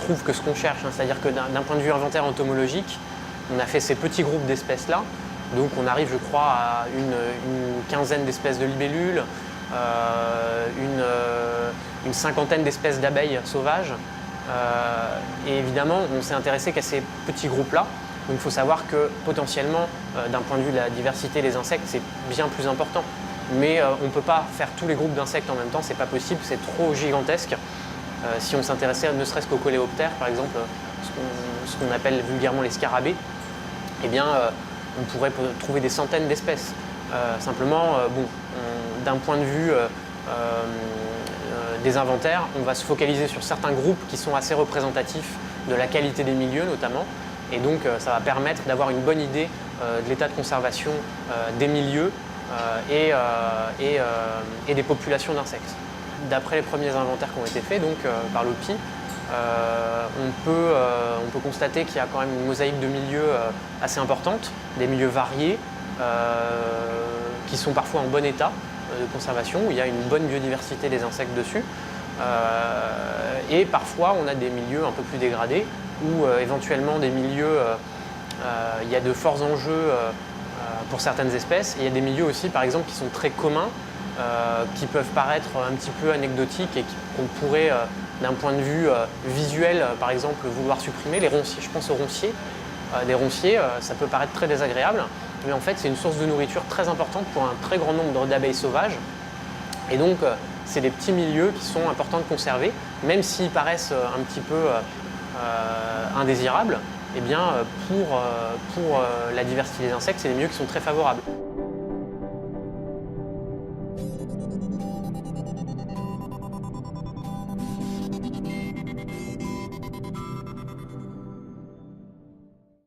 trouve que ce qu'on cherche, hein. C'est-à-dire que d'un point de vue inventaire entomologique, on a fait ces petits groupes d'espèces-là. Donc on arrive, je crois, à une quinzaine d'espèces de libellules, une cinquantaine d'espèces d'abeilles sauvages. Et évidemment, on s'est intéressé qu'à ces petits groupes-là. Donc il faut savoir que potentiellement, d'un point de vue de la diversité des insectes, c'est bien plus important. Mais on ne peut pas faire tous les groupes d'insectes en même temps, c'est pas possible, c'est trop gigantesque. Si on s'intéressait ne serait-ce qu'aux coléoptères, par exemple, ce qu'on appelle vulgairement les scarabées, eh bien, on pourrait trouver des centaines d'espèces. Simplement, d'un point de vue des inventaires, on va se focaliser sur certains groupes qui sont assez représentatifs de la qualité des milieux notamment. Et donc, ça va permettre d'avoir une bonne idée de l'état de conservation des milieux et des populations d'insectes. D'après les premiers inventaires qui ont été faits donc, par l'OPI, on peut constater qu'il y a quand même une mosaïque de milieux assez importante, des milieux variés, qui sont parfois en bon état de conservation, où il y a une bonne biodiversité des insectes dessus. Et parfois, on a des milieux un peu plus dégradés, où éventuellement des milieux, il y a de forts enjeux pour certaines espèces. Et il y a des milieux aussi, par exemple, qui sont très communs, qui peuvent paraître un petit peu anecdotiques et qu'on pourrait, d'un point de vue visuel, par exemple, vouloir supprimer. Les ronciers, je pense aux ronciers. Des ronciers, ça peut paraître très désagréable, mais en fait, c'est une source de nourriture très importante pour un très grand nombre d'abeilles sauvages. Et donc, c'est des petits milieux qui sont importants de conserver, même s'ils paraissent un petit peu indésirables. Eh bien, pour la diversité des insectes, c'est des milieux qui sont très favorables.